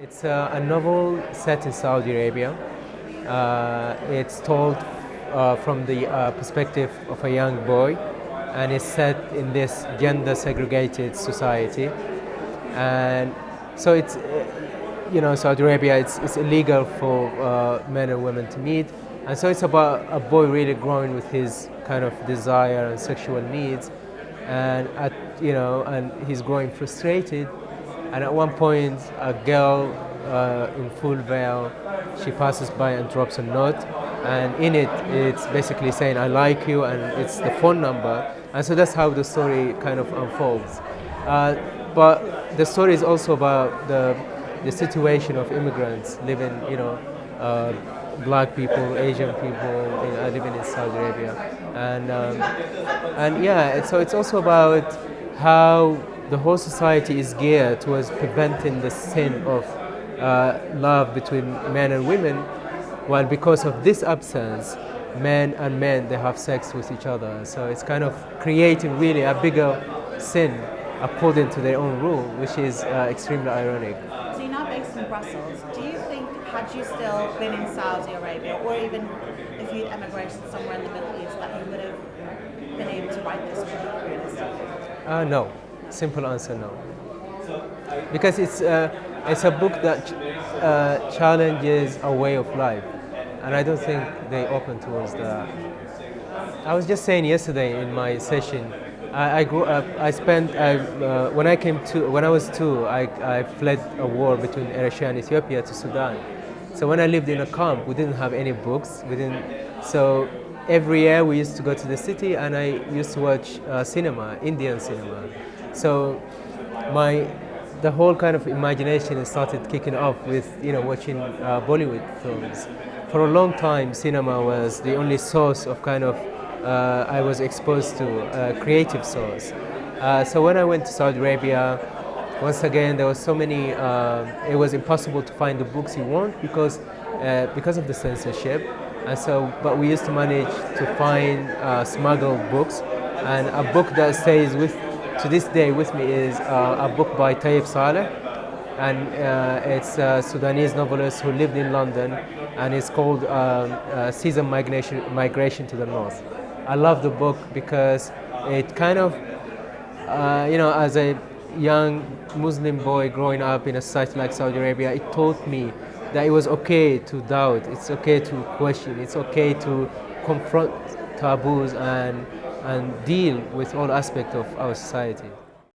It's a novel set in Saudi Arabia. It's told from the perspective of a young boy, and it's set in this gender-segregated society. And so Saudi Arabia, it's illegal for men and women to meet. And so it's about a boy really growing with his kind of desire and sexual needs, and and he's growing frustrated. And at one point, a girl in full veil, she passes by and drops a note, and in it, it's basically saying "I like you," and it's the phone number. And so that's how the story kind of unfolds. But the story is also about the situation of immigrants living, black people, Asian people living in Saudi Arabia, and yeah, so it's also about how the whole society is geared towards preventing the sin of love between men and women, while because of this absence, men and men they have sex with each other. So it's kind of creating really a bigger sin according to their own rule, which is extremely ironic. So you're now based in Brussels. Do you think, had you still been in Saudi Arabia, or even if you'd emigrated somewhere in the Middle East, that you would have been able to write this book realistically? No. Simple answer, no. Because it's a book that challenges a way of life, and I don't think they open towards that. I was just saying yesterday in my session, I grew up. When I was two, I fled a war between Eritrea and Ethiopia to Sudan. So when I lived in a camp, we didn't have any books. So every year we used to go to the city, and I used to watch cinema, Indian cinema. So the whole kind of imagination started kicking off with watching Bollywood films. For a long time, cinema was the only source of kind of I was exposed to creative source. So when I went to Saudi Arabia, once again there was so many. It was impossible to find the books you want because of the censorship. And so, but we used to manage to find smuggled books, and a book that stays to this day with me is a book by Tayyip Saleh, and it's a Sudanese novelist who lived in London, and it's called Season Migration to the North. I love the book because it kind of, as a young Muslim boy growing up in a society like Saudi Arabia, it taught me that it was okay to doubt, it's okay to question, it's okay to confront taboos and deal with all aspects of our society.